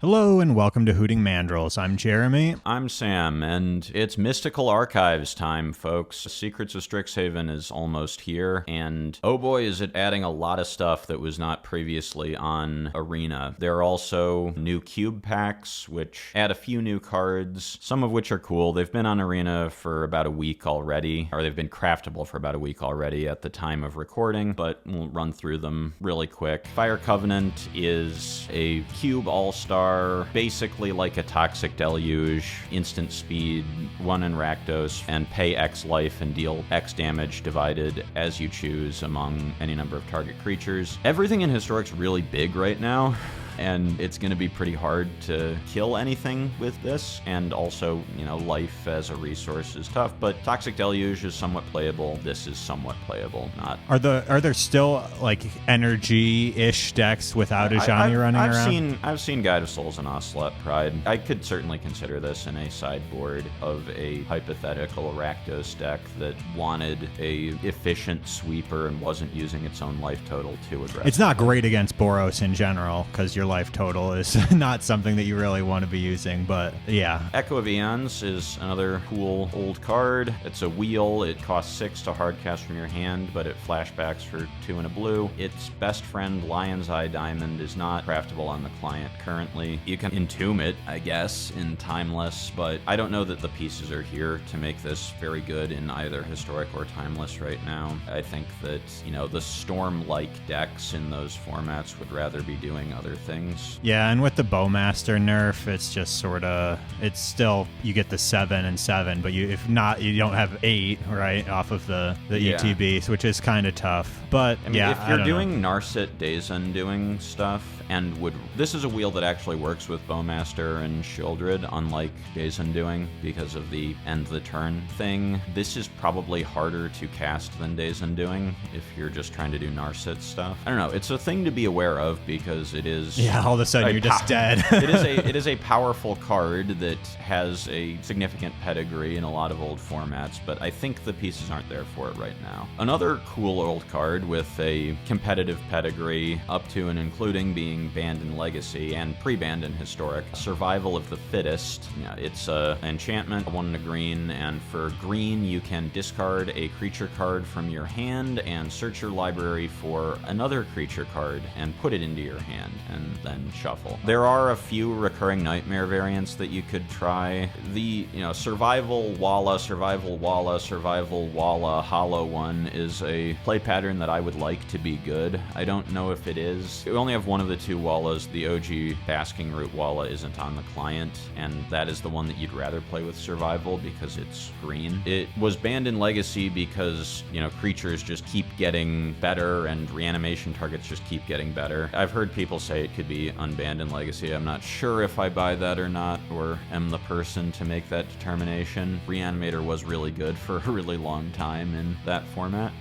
Hello and welcome to Hooting Mandrills. I'm Jeremy. I'm Sam, and it's Mystical Archives time, folks. Secrets of Strixhaven is almost here, and oh boy is it adding a lot of stuff that was not previously on Arena. There are also new cube packs, which add a few new cards, some of which are cool. They've been on Arena for about a week already, or they've been craftable for about a week already at the time of recording, but we'll run through them really quick. Fire Covenant is a cube all-star, basically like a Toxic Deluge, instant speed, 1 in Rakdos, and pay X life and deal X damage divided as you choose among any number of target creatures. Everything in Historic's really big right now, and it's going to be pretty hard to kill anything with this, and also, you know, life as a resource is tough, but Toxic Deluge is somewhat playable. This is somewhat playable, not... Are there still, like, energy-ish decks without Ajani running around? I've seen Guide of Souls and Ocelot Pride. I could certainly consider this in a sideboard of a hypothetical Rakdos deck that wanted a efficient sweeper and wasn't using its own life total too aggressively. It's not great against Boros in general, because your life total is not something that you really want to be using, but yeah. Echo of Eons is another cool old card. It's a wheel. It costs 6 to hardcast from your hand, but it flashbacks for 2 and a blue. Its best friend, Lion's Eye Diamond, is not craftable on the client currently. You can entomb it, I guess, in Timeless, but I don't know that the pieces are here to make this very good in either Historic or Timeless right now. I think that, you know, the Storm-like decks in those formats would rather be doing other things. Yeah, and with the Bowmaster nerf, it's just sort of, it's still, you get the 7 and 7, but you don't have 8, right, off of the ETBs, which is kind of tough. But I mean, yeah, if you're doing Narset Daze Undoing stuff, and this is a wheel that actually works with Bowmaster and Shieldred, unlike Daze Undoing, because of the end the turn thing. This is probably harder to cast than Daze Undoing if you're just trying to do Narset stuff. I don't know, it's a thing to be aware of because it is... Yeah, all of a sudden you're just dead. It is a powerful card that has a significant pedigree in a lot of old formats, but I think the pieces aren't there for it right now. Another cool old card with a competitive pedigree up to and including being banned in Legacy and pre-banned in Historic, Survival of the Fittest. Yeah, it's an enchantment, 1 and a green, and for green you can discard a creature card from your hand and search your library for another creature card and put it into your hand, and then shuffle. There are a few recurring nightmare variants that you could try. The, Survival Walla, Survival Walla, Survival Walla Hollow one is a play pattern that I would like to be good. I don't know if it is. We only have one of the 2 Wallas. The OG Basking Root Walla isn't on the client, and that is the one that you'd rather play with Survival because it's green. It was banned in Legacy because, creatures just keep getting better and reanimation targets just keep getting better. I've heard people say it could be unbanned in Legacy. I'm not sure if I buy that or not, or am the person to make that determination. Reanimator was really good for a really long time in that format.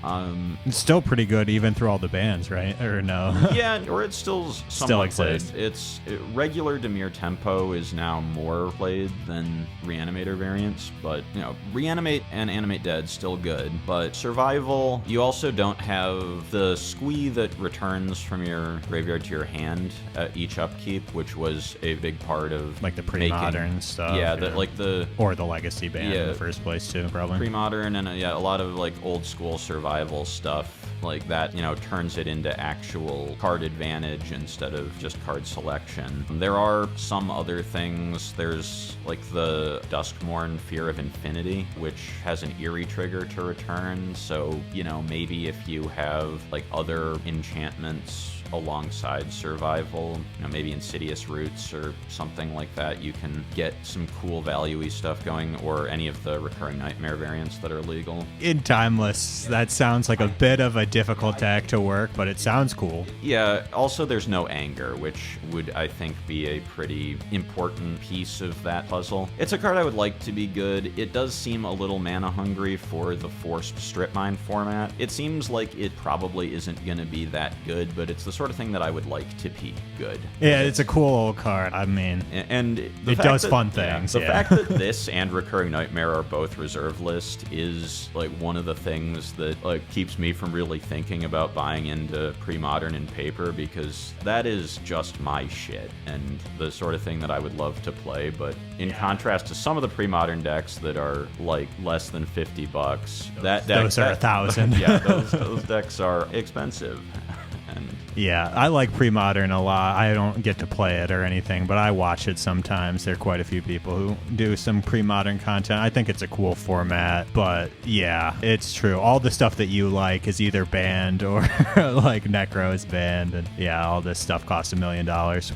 It's still pretty good even through all the bans, right? Or no? Yeah, or it's still exists. Played. Regular Dimir Tempo is now more played than Reanimator variants, but, Reanimate and Animate Dead still good, but Survival, you also don't have the squee that returns from your graveyard to your hand at each upkeep, which was a big part of like the pre-modern stuff. Yeah, or the Legacy ban in the first place too, probably. Pre-modern and a lot of like old school survival stuff like that, turns it into actual card advantage instead of just card selection. There are some other things. There's like the Duskmourn Fear of Infinity, which has an Eerie trigger to return. So, maybe if you have like other enchantments alongside Survival, maybe Insidious Roots or something like that, you can get some cool value-y stuff going, or any of the recurring nightmare variants that are legal. In Timeless, that sounds like a bit of a difficult deck to work, but it sounds cool. Yeah, also there's no Anger, which would, I think, be a pretty important piece of that puzzle. It's a card I would like to be good. It does seem a little mana hungry for the forced strip mine format. It seems like it probably isn't going to be that good, but it's the sort of thing that I would like to be good. Yeah, it's a cool old card. I mean, and it does fun things. The fact that this and Recurring Nightmare are both reserve list is like one of the things that like keeps me from really thinking about buying into pre-modern in paper, because that is just my shit and the sort of thing that I would love to play. But in contrast to some of the pre-modern decks that are like less than $50, those are 1,000. Yeah, those decks are expensive. Yeah, I like pre-modern a lot. I don't get to play it or anything, but I watch it sometimes. There are quite a few people who do some pre-modern content. I think it's a cool format, but yeah, it's true. All the stuff that you like is either banned or like Necro is banned, and yeah, all this stuff costs $1 million.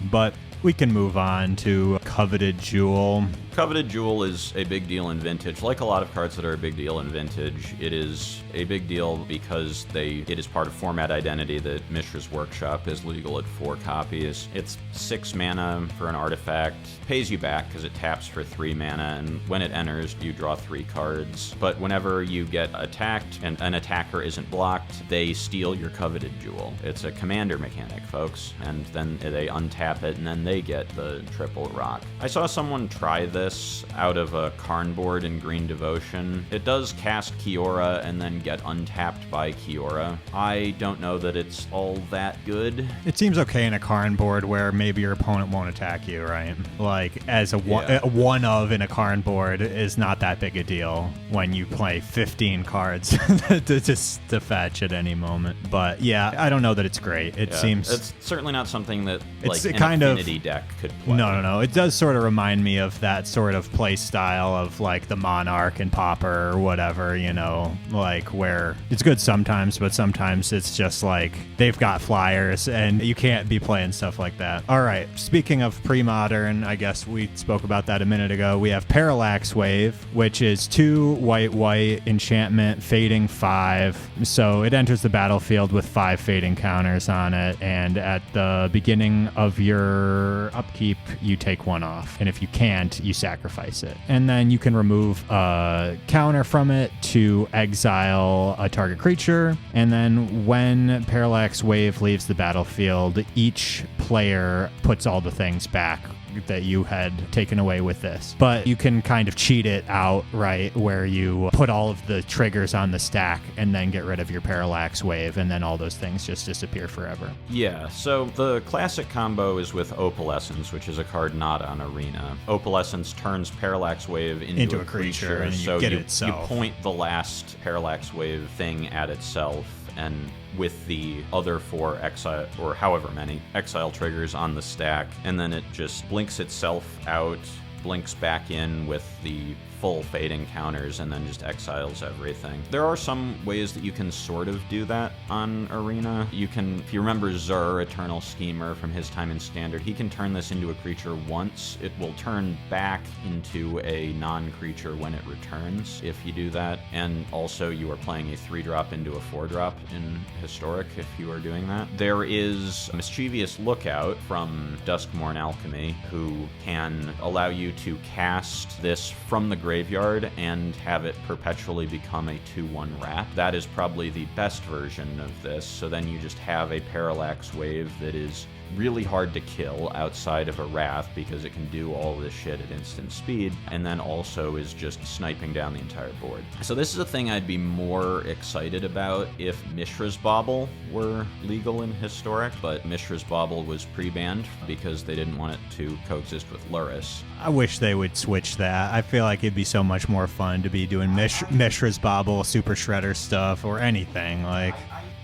But we can move on to Coveted Jewel. Coveted Jewel is a big deal in Vintage. Like a lot of cards that are a big deal in Vintage, it is a big deal because it is part of format identity that Mishra's Workshop is legal at 4 copies. It's 6 mana for an artifact, pays you back because it taps for 3 mana, and when it enters, you draw 3 cards. But whenever you get attacked and an attacker isn't blocked, they steal your Coveted Jewel. It's a commander mechanic, folks, and then they untap it, and then they get the triple rock. I saw someone try this out of a Karn board in Green Devotion. It does cast Kiora and then get untapped by Kiora. I don't know that it's all that good. It seems okay in a Karn board where maybe your opponent won't attack you, right? Like, as a one of in a Karn board is not that big a deal when you play 15 cards to fetch at any moment. But yeah, I don't know that it's great. It seems... It's certainly not something that like an kind affinity deck could play. No. It does sort of remind me of that sort of play style of like the Monarch and Pauper or whatever, you know, like where it's good sometimes, but sometimes it's just like they've got flyers and you can't be playing stuff like that. All right, speaking of pre-modern, I guess we spoke about that a minute ago. We have Parallax Wave, which is 2 white enchantment, fading 5. So it enters the battlefield with 5 fading counters on it, and at the beginning of your upkeep, you take 1 off. And if you can't, you sacrifice it. And then you can remove a counter from it to exile a target creature. And then when Parallax Wave leaves the battlefield, each player puts all the things back that you had taken away with this. But you can kind of cheat it out, right, where you put all of the triggers on the stack and then get rid of your Parallax Wave, and then all those things just disappear forever. Yeah, so the classic combo is with Opalescence, which is a card not on Arena. Opalescence turns Parallax Wave into a creature, and so you point the last Parallax Wave thing at itself, and with the other 4 exile, or however many, exile triggers on the stack, and then it just blinks itself out, blinks back in with the full fading counters, and then just exiles everything. There are some ways that you can sort of do that on Arena. You can, if you remember Zur, Eternal Schemer, from his time in Standard, he can turn this into a creature once. It will turn back into a non-creature when it returns, if you do that. And also, you are playing a 3-drop into a 4-drop in Historic, if you are doing that. There is Mischievous Lookout from Duskmourn Alchemy, who can allow you to cast this from the graveyard and have it perpetually become a 2/1 wrap. That is probably the best version of this. So then you just have a Parallax Wave that is really hard to kill outside of a Wrath, because it can do all this shit at instant speed, and then also is just sniping down the entire board. So this is a thing I'd be more excited about if Mishra's Bauble were legal in Historic, but Mishra's Bauble was pre-banned because they didn't want it to coexist with Luris. I wish they would switch that. I feel like it'd be so much more fun to be doing Mishra's Bauble, Super Shredder stuff, or anything. Like,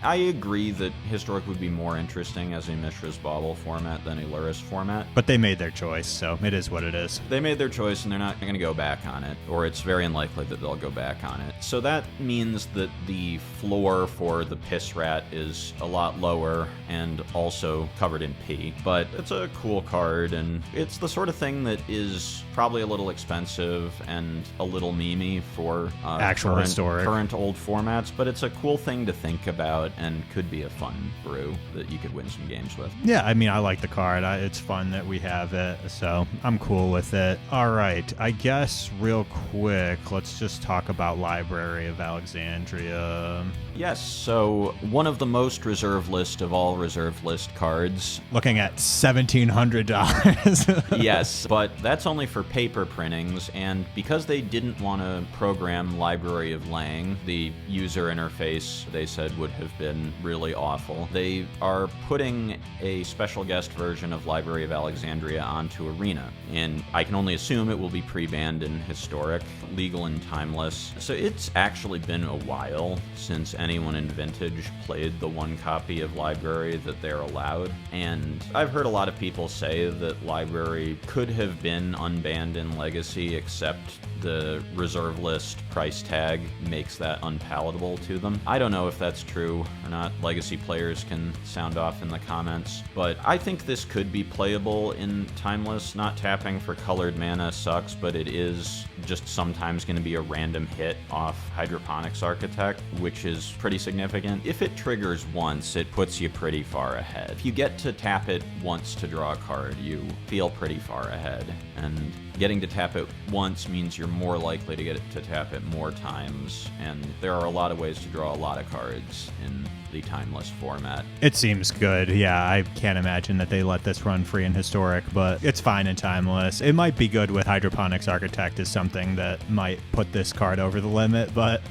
I agree that Historic would be more interesting as a Mishra's Bauble format than a Luris format. But they made their choice, so it is what it is. They made their choice, and they're not going to go back on it, or it's very unlikely that they'll go back on it. So that means that the floor for the Piss Rat is a lot lower and also covered in pee. But it's a cool card, and it's the sort of thing that is probably a little expensive and a little memey for actual Historic. Current old formats, but it's a cool thing to think about. out and could be a fun brew that you could win some games with. Yeah, I mean, I like the card. It's fun that we have it, so I'm cool with it. All right, I guess real quick, let's just talk about Library of Alexandria. Yes, so one of the most reserve list of all reserve list cards. Looking at $1,700. Yes, but that's only for paper printings, and because they didn't want to program Library of Lang, the user interface, they said, would have been really awful. They are putting a special guest version of Library of Alexandria onto Arena, and I can only assume it will be pre-banned in Historic, legal and timeless. So it's actually been a while since anyone in Vintage played the one copy of Library that they're allowed, and I've heard a lot of people say that Library could have been unbanned in Legacy, except the reserve list price tag makes that unpalatable to them. I don't know if that's true or not. Legacy players can sound off in the comments, but I think this could be playable in Timeless. Not tapping for colored mana sucks, but it is just sometimes going to be a random hit off Hydroponics Architect, which is pretty significant. If it triggers once, it puts you pretty far ahead. If you get to tap it once to draw a card, you feel pretty far ahead, and getting to tap it once means you're more likely to get it to tap it more times, and there are a lot of ways to draw a lot of cards in the Timeless format. It seems good. Yeah, I can't imagine that they let this run free in Historic, but it's fine in Timeless. It might be good with Hydroponics Architect as something that might put this card over the limit, but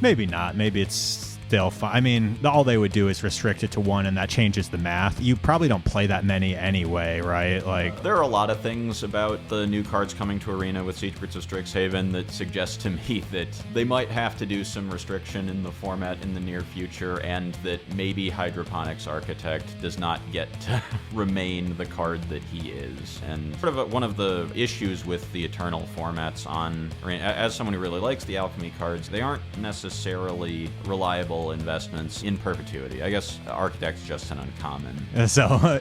maybe not. Maybe it's still fine. I mean, all they would do is restrict it to one, and that changes the math. You probably don't play that many anyway, right? Like, there are a lot of things about the new cards coming to Arena with Secrets of Strixhaven that suggest to me that they might have to do some restriction in the format in the near future, and that maybe Hydroponics Architect does not get to remain the card that he is. And sort of one of the issues with the Eternal formats on Arena, as someone who really likes the Alchemy cards, they aren't necessarily reliable investments in perpetuity. I guess Architect's just an uncommon. So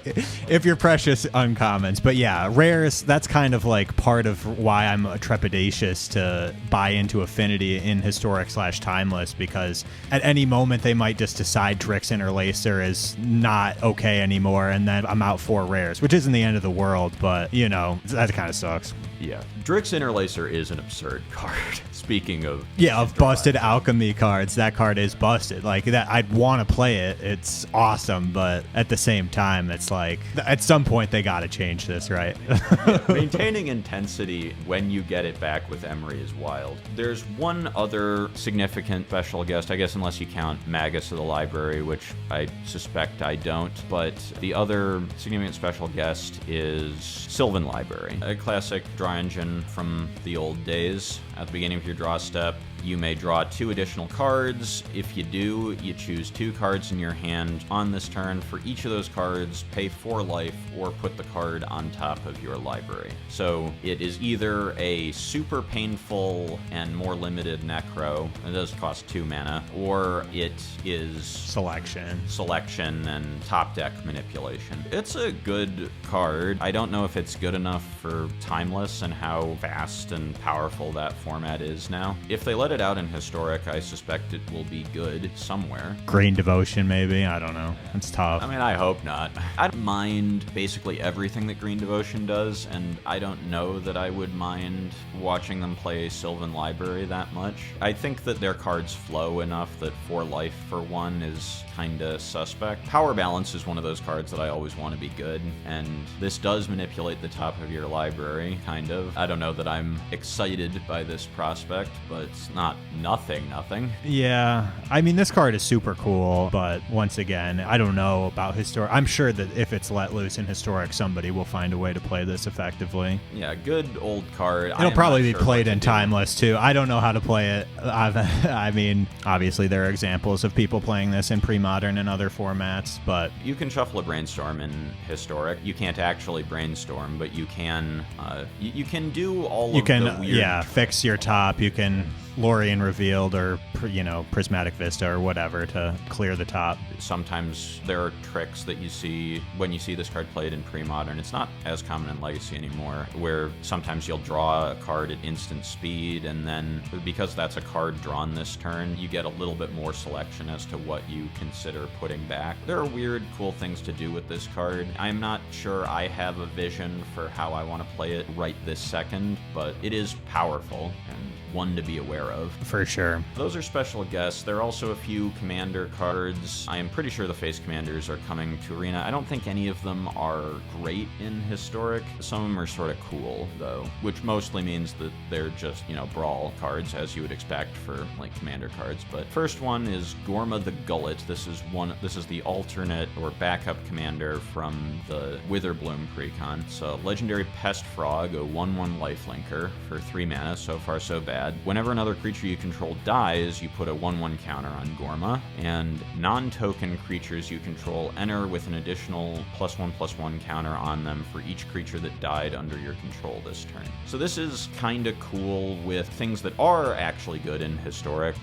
if you're precious uncommons, but yeah, rares, that's kind of like part of why I'm trepidatious to buy into Affinity in Historic / Timeless, because at any moment they might just decide Drix Interlacer is not okay anymore, and then I'm out 4 rares, which isn't the end of the world, but you know, that kind of sucks. Yeah. Drix Interlacer is an absurd card. Speaking of... Yeah, of busted alchemy cards, that card is busted. Like, that, I'd want to play it. It's awesome, but at the same time, it's like, at some point, they got to change this, right? Yeah, maintaining intensity when you get it back with Emery is wild. There's one other significant special guest, I guess, unless you count Magus of the Library, which I suspect I don't, but the other significant special guest is Sylvan Library, a classic draw engine from the old days. At the beginning of your draw step, you may draw 2 additional cards. If you do, you choose 2 cards in your hand on this turn. For each of those cards, pay 4 life or put the card on top of your library. So it is either a super painful and more limited Necro, it does cost 2 mana, or it is Selection and top deck manipulation. It's a good card. I don't know if it's good enough for Timeless and how vast and powerful that format is now. If they let it out in Historic, I suspect it will be good somewhere. Green Devotion, maybe? I don't know. It's tough. I mean, I hope not. I don't mind basically everything that Green Devotion does, and I don't know that I would mind watching them play Sylvan Library that much. I think that their cards flow enough that 4 life for 1 is kinda suspect. Power Balance is one of those cards that I always want to be good, and this does manipulate the top of your library, kind of. I don't know that I'm excited by this prospect, but it's not nothing. Yeah, I mean, this card is super cool, but once again, I don't know about Historic. I'm sure that if it's let loose in Historic, somebody will find a way to play this effectively. Yeah, good old card. It'll probably be played in Timeless, too. I don't know how to play it. I mean, obviously there are examples of people playing this in Pre-Modern and other formats, but... You can shuffle a Brainstorm in Historic. You can't actually Brainstorm, but you can you can do all of the weird... Yeah, fix your top. You can Lorien Revealed or, Prismatic Vista or whatever to clear the top. Sometimes there are tricks that you see when you see this card played in pre-modern. It's not as common in Legacy anymore, where sometimes you'll draw a card at instant speed, and then because that's a card drawn this turn, you get a little bit more selection as to what you consider putting back. There are weird, cool things to do with this card. I'm not sure I have a vision for how I want to play it right this second, but it is powerful and one to be aware of. For sure. Those are special guests. There are also a few commander cards. I am pretty sure the face commanders are coming to Arena. I don't think any of them are great in Historic. Some of them are sort of cool, though, which mostly means that they're just, brawl cards, as you would expect for, commander cards. But first one is Gorma the Gullet. This is the alternate or backup commander from the Witherbloom precon. So legendary Pest Frog, a 1/1 lifelinker for 3 mana. So far, so bad. Whenever another creature you control dies, you put a 1/1 counter on Gorma, and non-token creatures you control enter with an additional +1/+1 counter on them for each creature that died under your control this turn. So this is kind of cool with things that are actually good in Historic,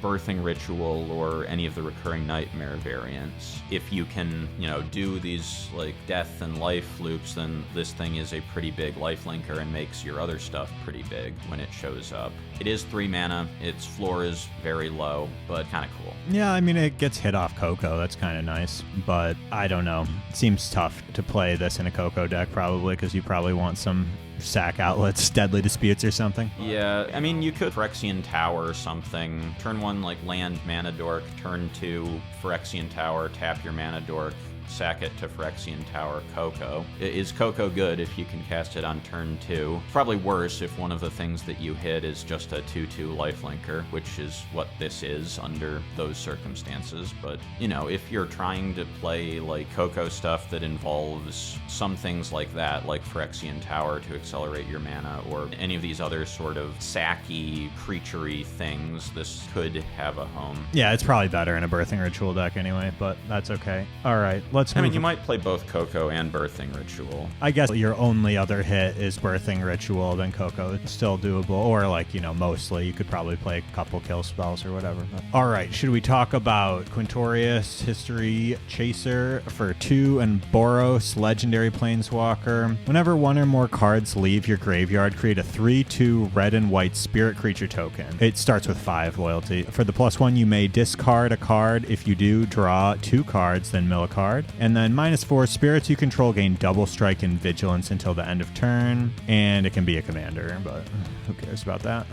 Birthing Ritual or any of the Recurring Nightmare variants. If you can, do these death and life loops, then this thing is a pretty big lifelinker and makes your other stuff pretty big when it shows up. It is 3 mana. Its floor is very low, but kind of cool. Yeah, I mean, it gets hit off Coco. That's kind of nice, but I don't know. It seems tough to play this in a Coco deck probably because you probably want some sack outlets, Deadly Disputes or something. Yeah, I mean, you could Phyrexian Tower or something. Turn 1, land Mana Dork. Turn 2, Phyrexian Tower, tap your Mana Dork. Sack it to Phyrexian Tower Coco. Is Coco good if you can cast it on turn 2? Probably worse if one of the things that you hit is just a 2/2 lifelinker, which is what this is under those circumstances. But, if you're trying to play Coco stuff that involves some things like that, like Phyrexian Tower to accelerate your mana, or any of these other sort of sacky, creature-y things, this could have a home. Yeah, it's probably better in a Birthing Ritual deck anyway, but that's okay. All right. You might play both Coco and Birthing Ritual. I guess your only other hit is Birthing Ritual, then Coco is still doable. Or, mostly. You could probably play a couple kill spells or whatever. All right, should we talk about Quintorius, History Chaser for 2 and Boros, Legendary Planeswalker? Whenever one or more cards leave your graveyard, create a 3/2 red and white spirit creature token. It starts with 5 loyalty. For the +1, you may discard a card. If you do, draw 2 cards, then mill a card. And then -4, spirits you control gain double strike and vigilance until the end of turn. And it can be a commander, but who cares about that?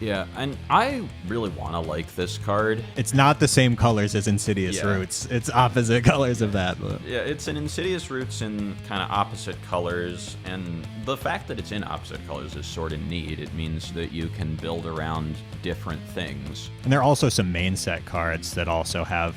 Yeah, and I really want to like this card. It's not the same colors as Insidious Roots. It's opposite colors of that. But. Yeah, it's an Insidious Roots in kind of opposite colors, and the fact that it's in opposite colors is sort of neat. It means that you can build around different things. And there are also some main set cards that also have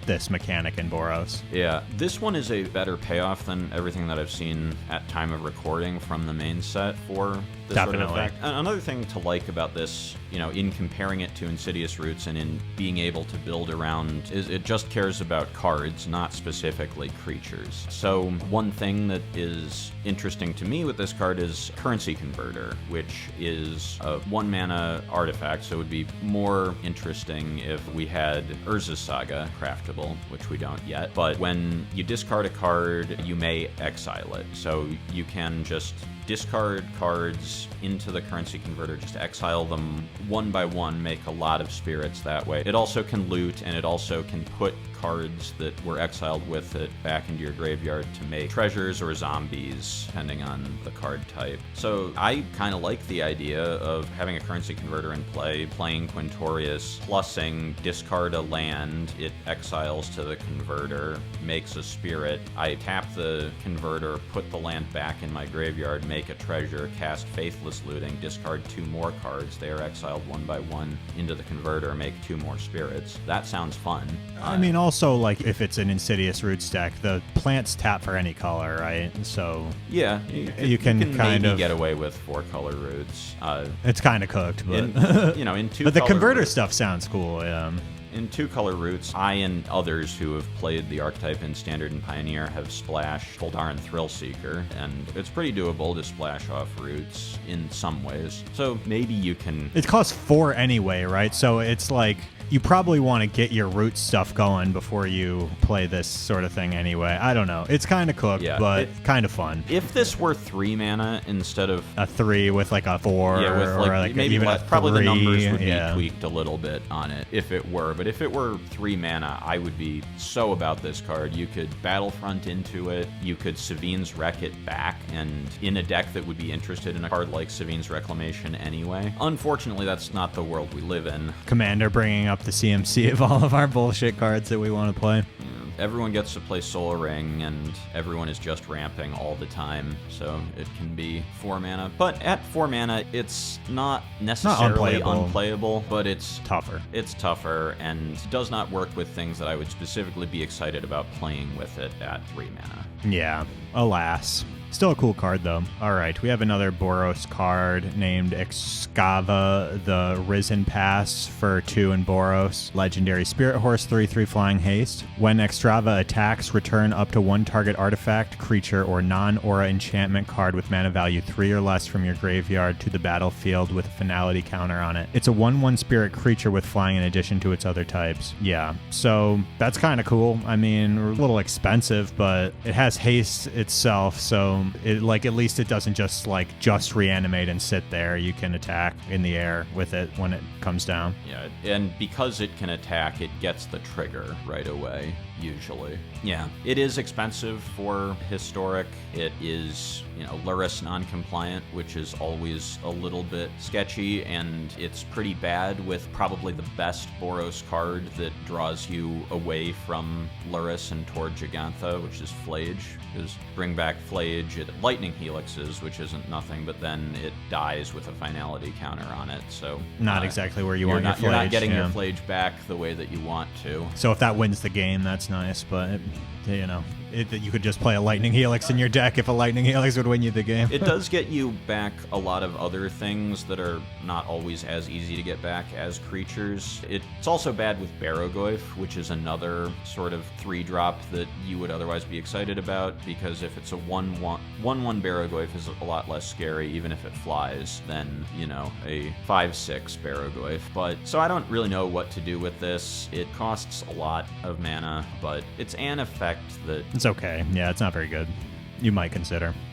this mechanic in Boros. Yeah, this one is a better payoff than everything that I've seen at time of recording from the main set for this Definitely. sort of effect. Another thing to like about this, in comparing it to Insidious Roots and in being able to build around, is it just cares about cards, not specifically creatures. So one thing that is interesting to me with this card is Currency Converter, which is a 1 mana artifact, so it would be more interesting if we had Urza's Saga craftable, which we don't yet. But when you discard a card, you may exile it. So you can just discard cards into the Currency Converter, just exile them one by one, make a lot of spirits that way. It also can loot, and it also can put cards that were exiled with it back into your graveyard to make treasures or zombies, depending on the card type. So I kind of like the idea of having a Currency Converter in play, playing Quintorius, plussing, discard a land, it exiles to the converter, makes a spirit, I tap the converter, put the land back in my graveyard, make a treasure, cast Faithless Looting, discard 2 more cards, they are exiled one by one into the converter, make 2 more spirits. That sounds fun. I mean, also, if it's an Insidious Roots deck, the plants tap for any color, right? So yeah, you can kind maybe of get away with 4 color roots. It's kind of cooked, but in 2 but the color converter roots. stuff sounds cool. Yeah. in 2-color roots, I and others who have played the archetype in Standard and Pioneer have splashed Poldarin Thrillseeker, and it's pretty doable to splash off roots in some ways. So maybe you can... It costs 4 anyway, right? So it's like... You probably want to get your root stuff going before you play this sort of thing anyway. I don't know. It's kind of cooked, but kind of fun. If this were 3 mana instead of... A 3 with like a 4, yeah, with like, or like maybe even less, a 3. probably the numbers would be tweaked a little bit on it if it were. But if it were 3 mana, I would be so about this card. You could Battlefront into it. You could Savine's Wreck it back, and in a deck that would be interested in a card like Savine's Reclamation anyway. Unfortunately, that's not the world we live in. Commander bringing up the CMC of all of our bullshit cards that we want to play. Everyone gets to play Soul Ring, and everyone is just ramping all the time, so it can be 4 mana. But at 4 mana, it's not necessarily unplayable, but it's tougher. It's tougher, and does not work with things that I would specifically be excited about playing with it at 3 mana. Yeah, alas. Still a cool card, though. All right, we have another Boros card named Excava, the Risen Pass for 2 in Boros. Legendary Spirit Horse, 3/3 Flying Haste. When Excava attacks, return up to 1 target artifact, creature, or non-aura enchantment card with mana value 3 or less from your graveyard to the battlefield with a finality counter on it. It's a 1/1 spirit creature with flying in addition to its other types. Yeah, so that's kind of cool. I mean, a little expensive, but it has haste itself, so it, like, at least it doesn't just reanimate and sit there. You can attack in the air with it when it comes down. Yeah, and because it can attack, it gets the trigger right away, usually. Yeah, it is expensive for Historic. It is, Lurrus non-compliant, which is always a little bit sketchy, and it's pretty bad with probably the best Boros card that draws you away from Lurrus and toward Gigantha, which is Flage. Because bring back Flage, it lightning helixes, which isn't nothing, but then it dies with a finality counter on it. So not exactly where you want your Flage. You're not getting your Flage back the way that you want to. So if that wins the game, that's nice, but you could just play a lightning helix in your deck if a lightning helix would win you the game. It does get you back a lot of other things that are not always as easy to get back as creatures. It's also bad with Barrogoyf, which is another sort of 3-drop that you would otherwise be excited about, because if it's a 1/1 Barrogoyf is a lot less scary, even if it flies, than, a 5/6 Barrogoyf. But so I don't really know what to do with this. It costs a lot of mana, but it's an effect that it's okay. Yeah, it's not very good. You might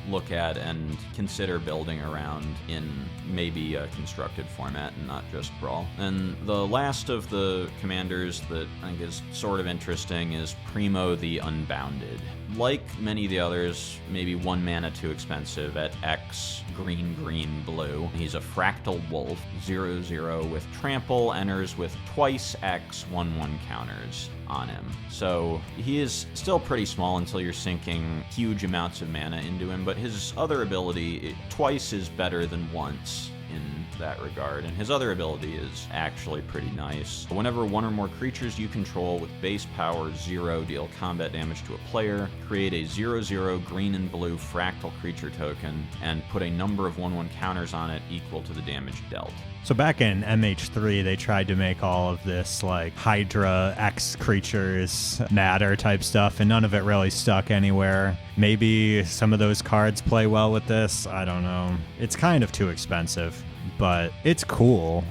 look at and consider building around in maybe a constructed format and not just Brawl. And the last of the commanders that I think is sort of interesting is Primo the Unbounded. Like many of the others, maybe 1 mana too expensive at X, green, blue. He's a fractal wolf, 0/0 with trample, enters with twice X, 1/1 counters on him. So he is still pretty small until you're sinking huge amounts of mana into him, but his other ability, twice is better than once in that regard, and his other ability is actually pretty nice. Whenever 1 or more creatures you control with base power 0 deal combat damage to a player, create a 0/0 green and blue fractal creature token and put a number of 1/1 counters on it equal to the damage dealt. So back in MH3, they tried to make all of this Hydra, X creatures, matter type stuff, and none of it really stuck anywhere. Maybe some of those cards play well with this. I don't know. It's kind of too expensive, but it's cool.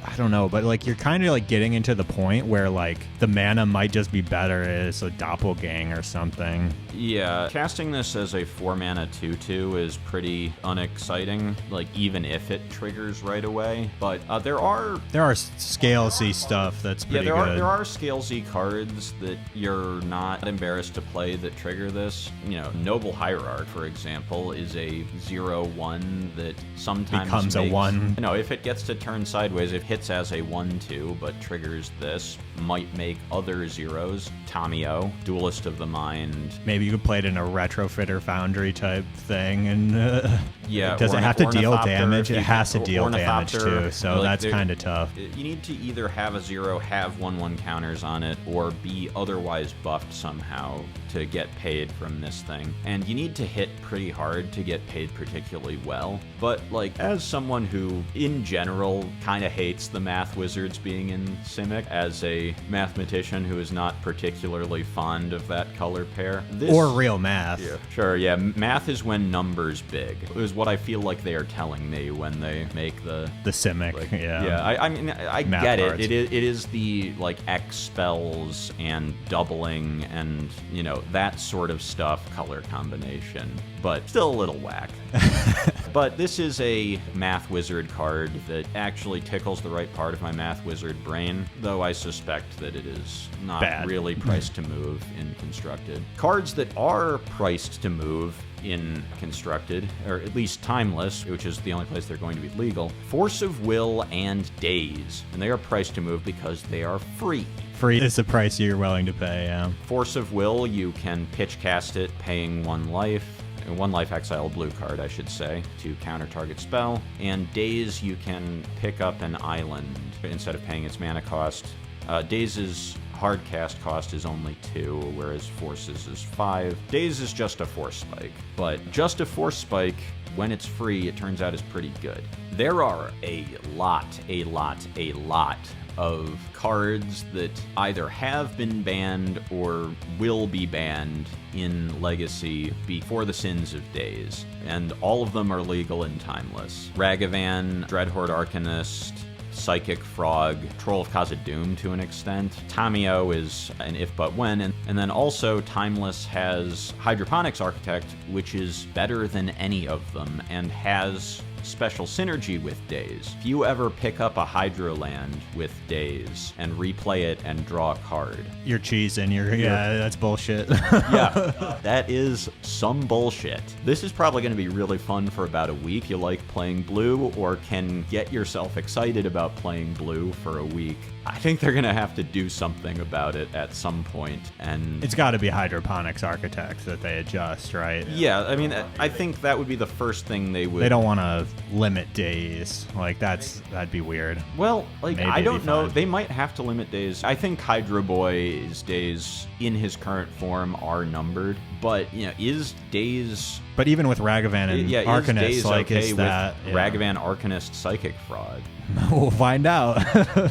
I don't know, but you're kind of getting into the point where the mana might just be better as a doppelgang or something. Yeah, casting this as a 4 mana 2/2 is pretty unexciting, even if it triggers right away. But there are scalesy stuff that's pretty good. There are scalesy cards that you're not embarrassed to play that trigger this. Noble Hierarch, for example, is a 0/1 that sometimes becomes a 1. If it gets to turn sideways, it hits as a 1/2, but triggers this, might make other 0s. Tamio, Duelist of the Mind. Maybe you could play it in a Retrofitter Foundry type thing, and yeah, does it have to deal damage? It has to deal damage too, so that's kind of tough. You need to either have a 0, have 1/1 counters on it, or be otherwise buffed somehow to get paid from this thing. And you need to hit pretty hard to get paid particularly well. But as someone who, in general, kind of hates the math wizards being in Simic, as a mathematician who is not particularly fond of that color pair. Or real math. Yeah, sure, yeah. Math is when numbers big, is what I feel like they are telling me when they make the Simic, like, yeah. Yeah, I mean, I Math get cards. it. It is the, like, X spells and doubling and, you know, that sort of stuff, color combination, but still a little whack. But this is a Math Wizard card that actually tickles the right part of my Math Wizard brain, though I suspect that it is not Bad. really priced to move in Constructed. Cards that are priced to move in Constructed, or at least Timeless, which is the only place they're going to be legal, Force of Will and Daze. And they are priced to move because they are free. Free is the price you're willing to pay, yeah. Force of Will, you can pitch cast it, paying 1 life. 1 life exile blue card, I should say, to counter target spell. And Daze, you can pick up an island instead of paying its mana cost. Daze's hard cast cost is only 2, whereas Force's is 5. Daze is just a Force Spike, but just a Force Spike, when it's free, it turns out is pretty good. There are a lot of cards that either have been banned or will be banned in Legacy before the Sins of Daze, and all of them are legal in Timeless. Ragavan, Dreadhorde Arcanist, Psychic Frog, Troll of Khazad-dûm to an extent. Tamio is an if but when, and then also Timeless has Hydroponics Architect, which is better than any of them and has special synergy with Daze. If you ever pick up a Hydro land with Daze and replay it and draw a card, You're cheesing. Yeah, that's bullshit. yeah, that is some bullshit. This is probably going to be really fun for about a week. You like playing blue or can get yourself excited about playing blue for a week. I think they're going to have to do something about it at some point, and It's got to be Hydroponics Architect that they adjust, right? yeah, I mean, I think that would be the first thing they would. They don't want to limit days. Like, that'd be weird. Well, like, Maybe I it'd don't be know. fine. They might have to limit Daze. I think Hydro Boy's days in his current form are numbered, but, you know, is Daze... But even with Ragavan and Yeah, is Arcanist, Daze like, okay is that... with Ragavan Arcanist Psychic Frog? We'll find out.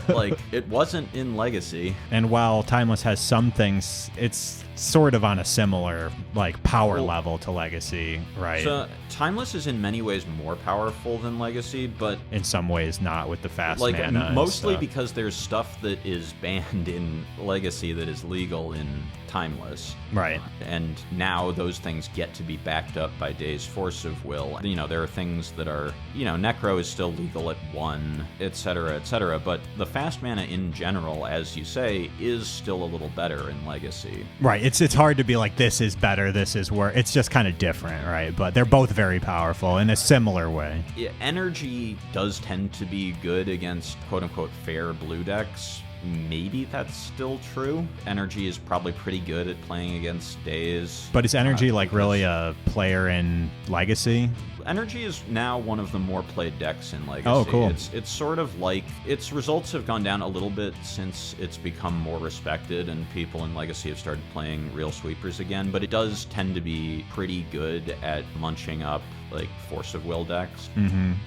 Like, it wasn't in Legacy. And while Timeless has some things, it's sort of on a similar, like, power level to Legacy, right? So, Timeless is in many ways more powerful than Legacy, but in some ways not with the fast like mana and mostly stuff. because there's stuff that is banned in Legacy that is legal in Timeless. Right. And now those things get to be backed up by Daze Force of Will. You know, there are things that are, you know, Necro is still legal at 1, etc., but the fast mana in general, as you say, is still a little better in Legacy. Right. It's hard to be like, this is better, this is worse. It's just kind of different, right? But they're both very powerful in a similar way. Yeah, energy does tend to be good against quote-unquote fair blue decks. Maybe that's still true. Energy is probably pretty good at playing against Daze. But is Energy like really a player in Legacy? Energy is now one of the more played decks in Legacy. Oh, cool. It's sort of like, its results have gone down a little bit since it's become more respected and people in Legacy have started playing real sweepers again, but it does tend to be pretty good at munching up like Force of Will decks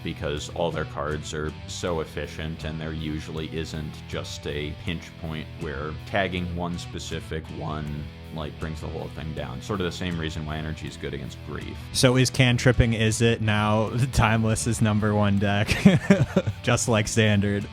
because all their cards are so efficient and there usually isn't just a pinch point where tagging one specific one like brings the whole thing down. Sort of the same reason why Energy is good against Grief. So is Cantripping, is it now Timeless's #1 deck? Just like Standard,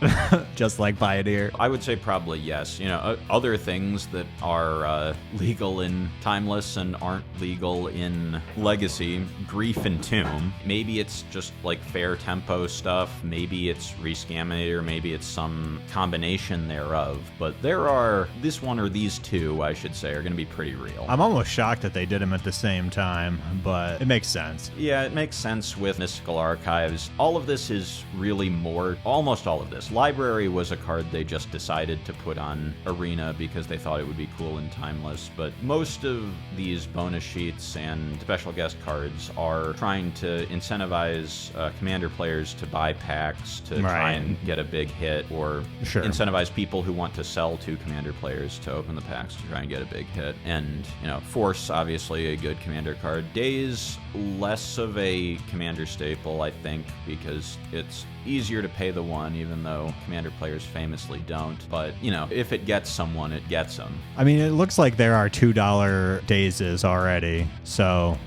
just like Pioneer. I would say probably yes. You know, other things that are legal in Timeless and aren't legal in Legacy, Grief and Tomb. Maybe it's just like fair tempo stuff. Maybe it's Rescaminator. Maybe it's some combination thereof. But there are, this one or these two, I should say, are going to be pretty real. I'm almost shocked that they did them at the same time, but it makes sense. Yeah, it makes sense with Mystical Archives. All of this is really more, almost all of this. Library was a card they just decided to put on Arena because they thought it would be cool in Timeless, but most of these bonus sheets and special guest cards are trying to incentivize Commander players to buy packs to try and get a big hit, or incentivize people who want to sell to Commander players to open the packs to try and get a big hit. And, Force, obviously a good commander card. Daze, less of a commander staple, I think, because it's easier to pay the one, even though commander players famously don't. But, if it gets someone, it gets them. I mean, it looks like there are $2 Dazes already. So,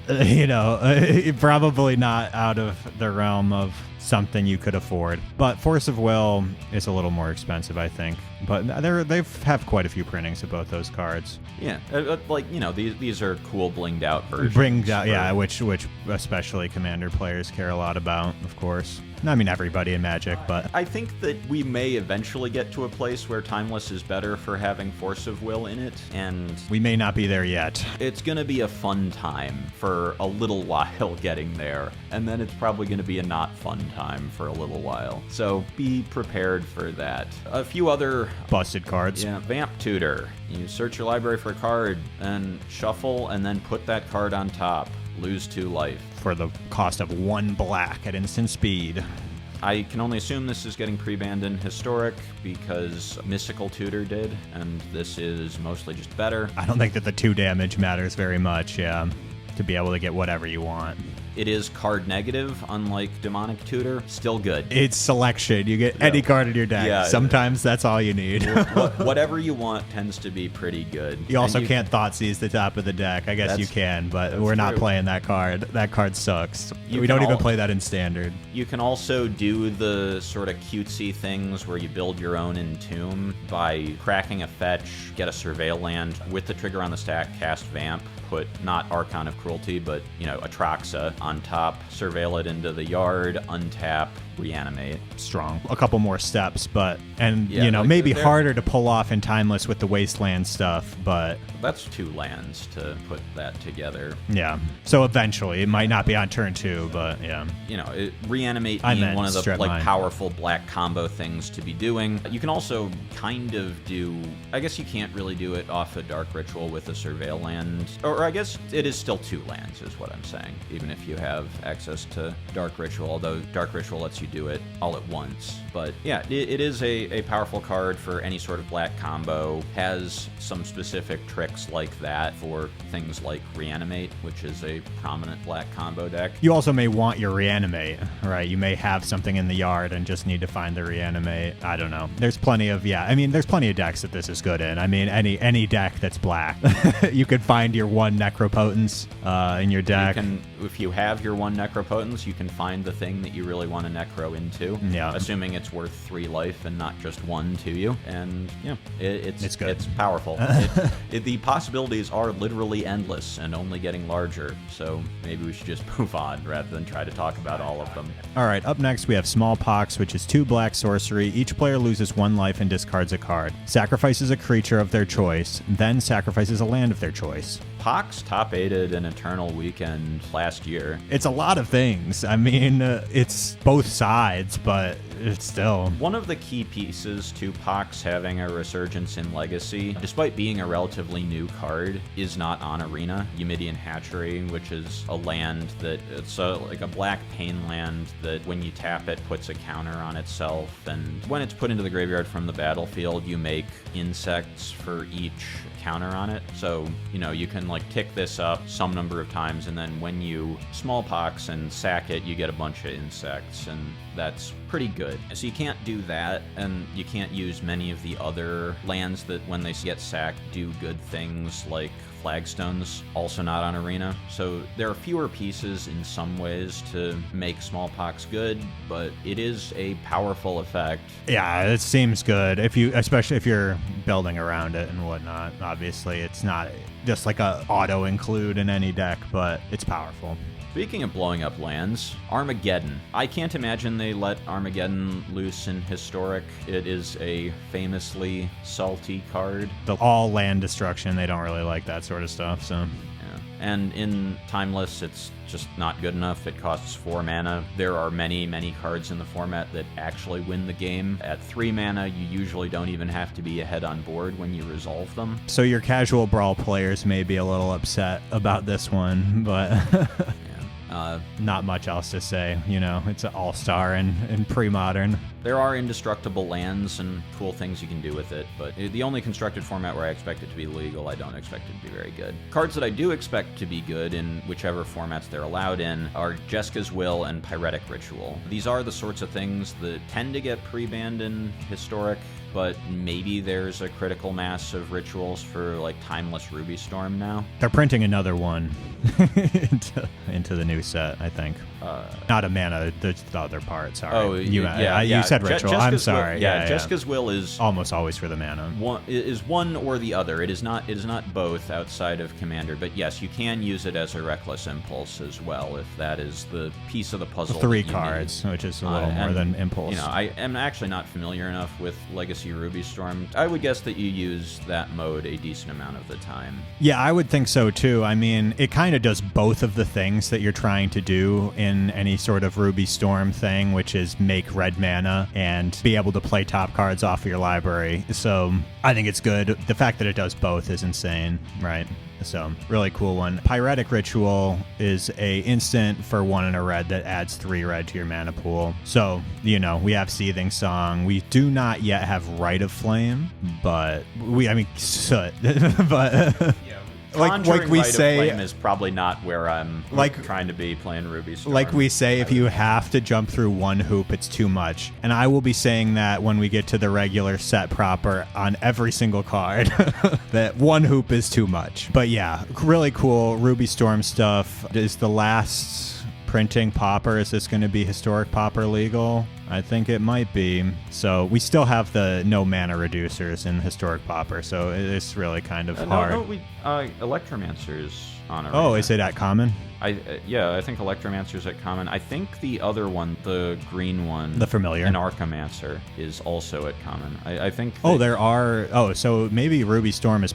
probably not out of the realm of something you could afford. But Force of Will is a little more expensive, I think. But they have quite a few printings of both those cards. Yeah, these are cool blinged out versions. Which especially commander players care a lot about, of course. I mean, everybody in Magic, but I think that we may eventually get to a place where Timeless is better for having Force of Will in it, and we may not be there yet. It's going to be a fun time for a little while getting there, and then it's probably going to be a not fun time for a little while. So be prepared for that. A few other busted cards. Yeah, Vamp Tutor. You search your library for a card, and shuffle, and then put that card on top. Lose 2 life. For the cost of 1 black at instant speed. I can only assume this is getting pre-banned in Historic because Mystical Tutor did, and this is mostly just better. I don't think that the 2 damage matters very much, to be able to get whatever you want. It is card negative, unlike Demonic Tutor. Still good. It's selection. You get any card in your deck. Yeah, sometimes that's all you need. Whatever you want tends to be pretty good. You also can't Thoughtseize the top of the deck. I guess you can, but we're not playing that card. That card sucks. We don't even play that in Standard. You can also do the sort of cutesy things where you build your own Entomb by cracking a fetch, get a Surveil land, with the trigger on the stack, cast Vamp, put not Archon of Cruelty, but, Atraxa on top, surveil it into the yard, untap, reanimate. Strong. A couple more steps, maybe harder to pull off in Timeless with the Wasteland stuff, but that's 2 lands to put that together. Yeah. So eventually, it might not be on turn 2, but yeah. Reanimate being one of the powerful black combo things to be doing. You can also kind of do, I guess you can't really do it off a Dark Ritual with a Surveil land, or I guess it is still 2 lands is what I'm saying, even if you have access to Dark Ritual, although Dark Ritual lets you do it all at once. But yeah, it is a powerful card for any sort of black combo. Has some specific tricks like that for things like Reanimate, which is a prominent black combo deck. You also may want your Reanimate, right? You may have something in the yard and just need to find the Reanimate. I don't know. There's plenty of decks that this is good in. I mean, any deck that's black. You could find your 1 Necropotence in your deck. If you have your 1 Necropotence, you can find the thing that you really want to Necro into. Yeah. Assuming it's worth 3 life and not just 1 to you. And yeah, it's good. It's powerful. The possibilities are literally endless and only getting larger. So maybe we should just move on rather than try to talk about all of them. All right, up next we have Smallpox, which is 2 black sorcery. Each player loses 1 life and discards a card. Sacrifices a creature of their choice, then sacrifices a land of their choice. Pox top-8'd an Eternal Weekend last year. It's a lot of things. I mean, it's both sides, but it's still. One of the key pieces to Pox having a resurgence in Legacy, despite being a relatively new card, is not on Arena. Eumidian Hatchery, which is a land that it's like a black pain land that when you tap it puts a counter on itself, and when it's put into the graveyard from the battlefield, you make insects for each counter on it. So, you can tick this up some number of times, and then when you Smallpox and sack it, you get a bunch of insects, and that's pretty good. So you can't do that, and you can't use many of the other lands that when they get sacked do good things like Flagstones, also not on Arena. So there are fewer pieces in some ways to make Smallpox good, but it is a powerful effect. Yeah, it seems good. Especially if you're building around it and whatnot. Obviously, it's not just like a auto include in any deck, but it's powerful. Speaking of blowing up lands, Armageddon. I can't imagine they let Armageddon loose in Historic. It is a famously salty card. All land destruction, they don't really like that sort of stuff, so. Yeah. And in Timeless, it's just not good enough. It costs 4 mana. There are many, many cards in the format that actually win the game. At 3 mana, you usually don't even have to be ahead on board when you resolve them. So your casual Brawl players may be a little upset about this one, but... Not much else to say. You know, it's an all-star in pre-modern. There are indestructible lands and cool things you can do with it, but the only constructed format where I expect it to be legal, I don't expect it to be very good. Cards that I do expect to be good in whichever formats they're allowed in are Jeska's Will and Pyretic Ritual. These are the sorts of things that tend to get pre-banned in Historic, but maybe there's a critical mass of rituals for like Timeless Ruby Storm now. They're printing another one into the new set, I think. Not a mana, the other part. Sorry. Oh, you said ritual. I'm sorry. Will, Jeska's Will is almost always for the mana. One or the other. It is not both outside of Commander. But yes, you can use it as a Reckless Impulse as well if that is the piece of the puzzle. 3 cards, which is a little more than Impulse. You know, I am actually not familiar enough with Legacy Ruby Storm. I would guess that you use that mode a decent amount of the time. Yeah, I would think so too. I mean, it kind of does both of the things that you're trying to do in any sort of Ruby Storm thing, which is make red mana and be able to play top cards off of your library. So I think it's good. The fact that it does both is insane, right? So, really cool one. Pyretic Ritual is a instant for 1 and a red that adds 3 red to your mana pool. So, you know, we have Seething Song. We do not yet have Rite of Flame, but Soot. But like we say, Flame is probably not where I'm trying to be playing Ruby Storm. Like we say, if you have to jump through one hoop, it's too much. And I will be saying that when we get to the regular set proper on every single card, that one hoop is too much. But yeah, really cool Ruby Storm stuff. Is the last printing Pauper, is this going to be Historic Pauper legal? I think it might be. So we still have the no mana reducers in Historic Pauper, so it's really kind of hard. Electromancer's on it. Oh, is it at common? I think Electromancer's at common. I think the other one, the green one, the familiar, an Archamancer, is also at common. I think. There are. Oh, so maybe Ruby Storm is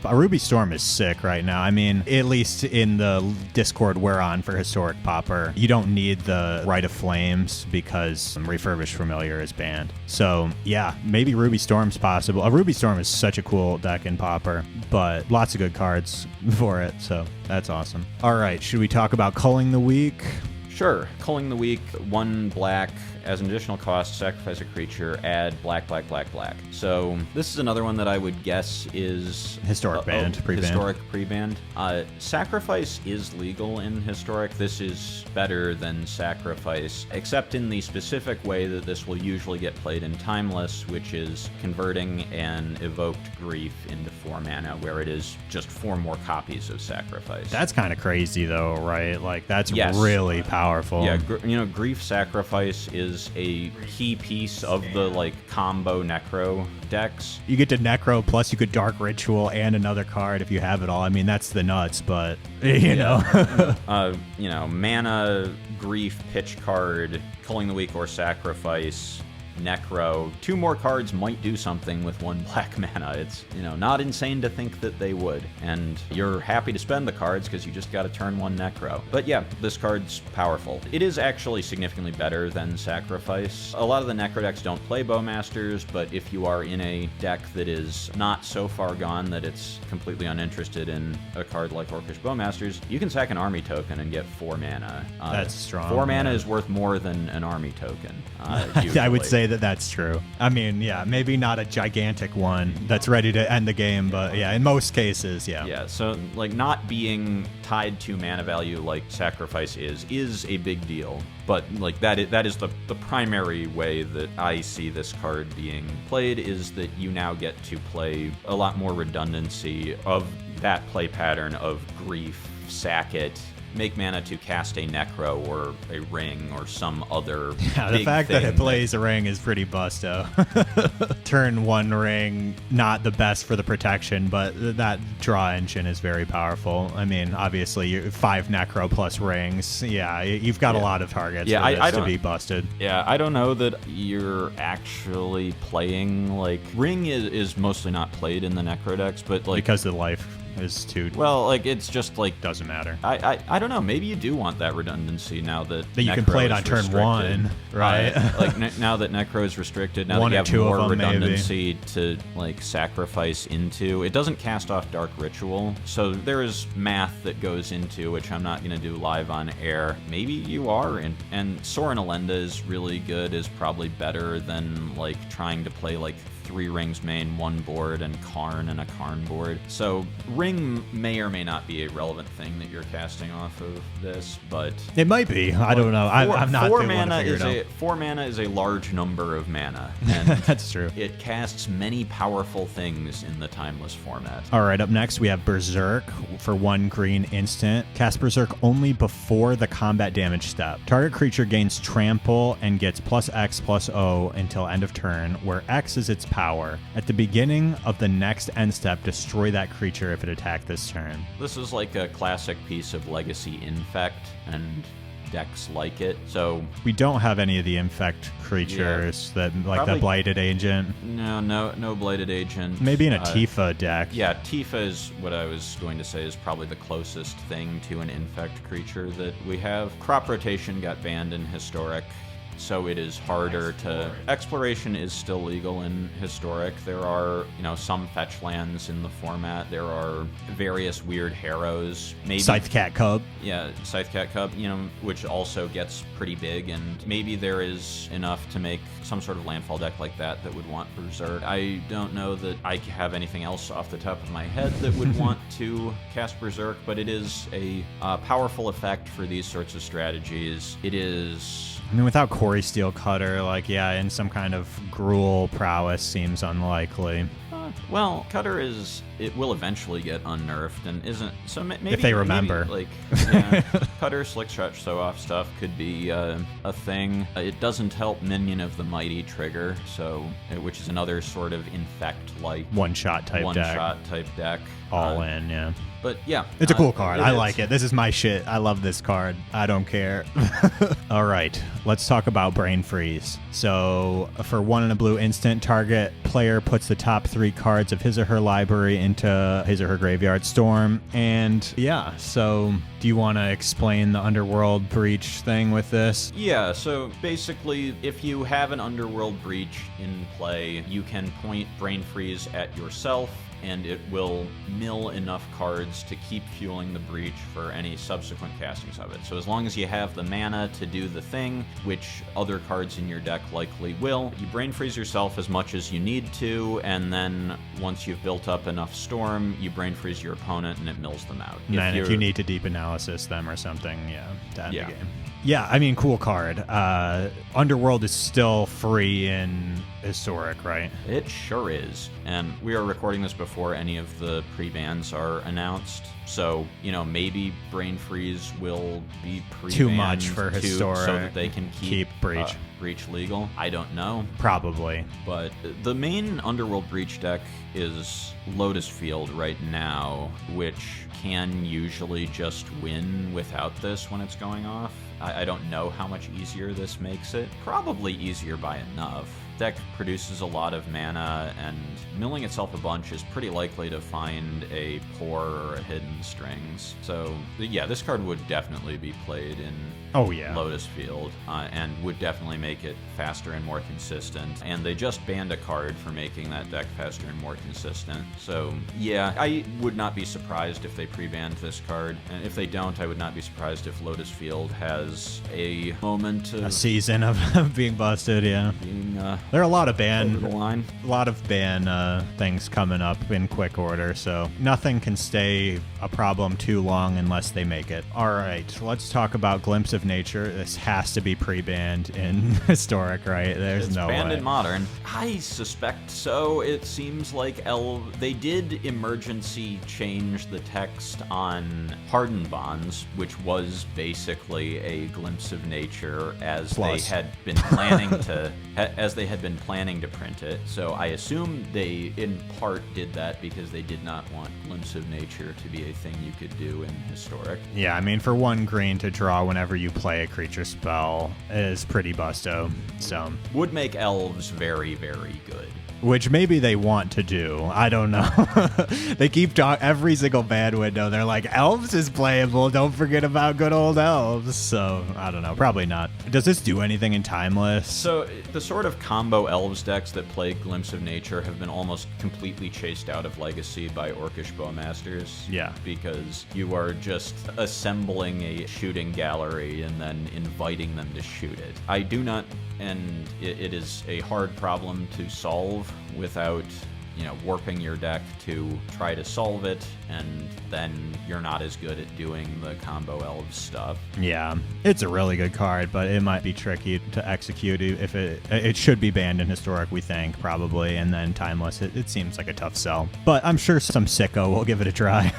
sick right now. I mean, at least in the Discord we're on for Historic Pauper, you don't need the Rite of Flames because Refurbished Familiar is banned. So yeah, maybe Ruby Storm's possible. A Ruby Storm is such a cool deck in Pauper, but lots of good cards for it. So that's awesome. All right, should we talk about Culling the Weak? Sure. Culling the Weak, 1 black. As an additional cost, sacrifice a creature, add black. So this is another one that I would guess is Historic banned, pre-banned. Historic pre-banned. Sacrifice is legal in Historic. This is better than Sacrifice, except in the specific way that this will usually get played in Timeless, which is converting an evoked Grief into 4 mana, where it is just 4 more copies of Sacrifice. That's kind of crazy, though, right? Like, that's really powerful. Yeah, Grief Sacrifice is a key piece of the combo Necro decks. You get to Necro, plus you could Dark Ritual and another card if you have it all. I mean, that's the nuts, but you know. Mana, Grief, pitch card, Culling the Weak or Sacrifice, Necro. 2 more cards might do something with 1 black mana. It's, not insane to think that they would. And you're happy to spend the cards because you just got to turn 1 Necro. But yeah, this card's powerful. It is actually significantly better than Sacrifice. A lot of the Necro decks don't play Bowmasters, but if you are in a deck that is not so far gone that it's completely uninterested in a card like Orcish Bowmasters, you can sack an army token and get 4 mana. That's strong. 4 mana is worth more than an army token. I would say that's true. I mean, yeah, maybe not a gigantic one that's ready to end the game, but yeah, in most cases, yeah. Yeah, so not being tied to mana value like Sacrifice is a big deal. But that is the primary way that I see this card being played, is that you now get to play a lot more redundancy of that play pattern of Grief, sack it, make mana to cast a Necro or a Ring or some other the fact that it plays a Ring is pretty busto. Turn 1 Ring, not the best for the protection, but that draw engine is very powerful. I mean, obviously, you 5 Necro plus Rings. Yeah, you've got a lot of targets for this to be busted. Yeah, I don't know that you're actually playing, Ring is mostly not played in the Necro decks, but because of the life. is too... Well, like, it's just like... Doesn't matter. I don't know. Maybe you do want that redundancy now that you can play it on turn one, right? Now that Necro is restricted, now one that you have more redundancy maybe. to, like, sacrifice into. It doesn't cast off Dark Ritual, so there is math that goes into, which I'm not going to do live on air. Maybe you are, and Sorin Alenda is really good, is probably better than, like, trying to play, like, 3 rings main, 1 board, and Karn and a Karn board. So ring may or may not be a relevant thing that you're casting off of this, but... It might be. I don't know. I'm not four the one to figure it out. 4 mana is a large number of mana. And that's true. It casts many powerful things in the Timeless format. All right, up next we have Berserk for 1 green instant. Cast Berserk only before the combat damage step. Target creature gains trample and gets +X/+O until end of turn, where X is its power. At the beginning of the next end step, destroy that creature if it attacked this turn. This is like a classic piece of Legacy Infect and decks like it. So we don't have any of the Infect creatures that like probably, the Blighted Agent. No Blighted Agent. Maybe in a Tifa deck. Yeah, Tifa is what I was going to say is probably the closest thing to an Infect creature that we have. Crop Rotation got banned in Historic, so it is harder to... Exploration is still legal in Historic. There are, some fetch lands in the format. There are various weird Harrows. Maybe Scythe Cat Cub. Yeah, Scythe Cat Cub, which also gets pretty big, and maybe there is enough to make some sort of landfall deck like that would want Berserk. I don't know that I have anything else off the top of my head that would want to cast Berserk, but it is a powerful effect for these sorts of strategies. It is... I mean, without Quarry Steel Cutter, in some kind of Gruul prowess seems unlikely. Well, Cutter it will eventually get unnerfed and isn't, so maybe... If they remember. Cutter, Slick Stretch, Sew Off stuff could be a thing. It doesn't help Minion of the Mighty trigger, which is another sort of Infect-like... One-shot type deck. All in, yeah. But yeah. It's a cool card. I like it. This is my shit. I love this card. I don't care. All right. Let's talk about Brainfreeze. So for 1 and a blue instant, target player puts the top 3 cards of his or her library into his or her graveyard storm. And yeah, so do you want to explain the Underworld Breach thing with this? Yeah, so basically, if you have an Underworld Breach in play, you can point Brainfreeze at yourself, and it will mill enough cards to keep fueling the breach for any subsequent castings of it. So as long as you have the mana to do the thing, which other cards in your deck likely will, you brain freeze yourself as much as you need to, and then once you've built up enough storm, you brain freeze your opponent and it mills them out. And then if you need to deep analysis them or something, to end the game. Yeah, I mean, cool card. Underworld is still free in Historic, right? It sure is. And we are recording this before any of the pre-bans are announced. So, maybe Brain Freeze will be pre-banned too much for Historic so that they can keep Breach. Breach legal. I don't know. Probably. But the main Underworld Breach deck is Lotus Field right now, which can usually just win without this when it's going off. I don't know how much easier this makes it. Probably easier by enough. Deck produces a lot of mana, and milling itself a bunch is pretty likely to find a Pour or a Hidden Strings. So, yeah, this card would definitely be played in Lotus Field, and would definitely make it faster and more consistent. And they just banned a card for making that deck faster and more consistent. So, yeah, I would not be surprised if they pre-banned this card. And if they don't, I would not be surprised if Lotus Field has a moment of... A season of being busted, being, there are a lot of things coming up in quick order, so nothing can stay a problem too long unless they make it. All right, let's talk about Glimpse of Nature. This has to be pre-banned in Historic, right? There's no way. It's banned in Modern. I suspect so. It seems like they did emergency change the text on Harden Bonds, which was basically a Glimpse of Nature as they had been planning to print it. So I assume they in part did that because they did not want Glimpse of Nature to be a thing you could do in Historic. Yeah, I mean, for 1 green to draw whenever you play a creature spell is pretty busto. So would make elves very, very good. which maybe they want to do. I don't know. They keep talking every single ban window. They're like, elves is playable. Don't forget about good old elves. So I don't know. Probably not. Does this do anything in Timeless? So the sort of combo elves decks that play Glimpse of Nature have been almost completely chased out of Legacy by Orcish Bowmasters. Yeah. Because you are just assembling a shooting gallery and then inviting them to shoot it. I do not, and it is a hard problem to solve without, warping your deck to try to solve it, and then you're not as good at doing the combo elves stuff. Yeah, it's a really good card, but it might be tricky to execute. If it should be banned in Historic, we think, probably, and then Timeless, it seems like a tough sell. But I'm sure some sicko will give it a try.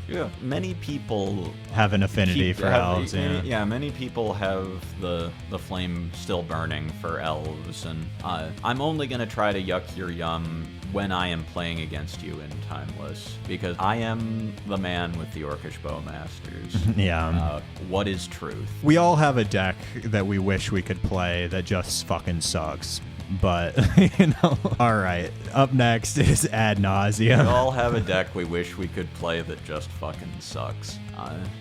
Yeah, many people have an affinity for elves. Many people have the flame still burning for elves, and I'm only going to try to yuck your yum when I am playing against you in Timeless, because I am the man with the Orcish Bowmasters. Yeah. What is truth? We all have a deck that we wish we could play that just fucking sucks. But, all right. Up next is Ad Nauseum. We all have a deck we wish we could play that just fucking sucks.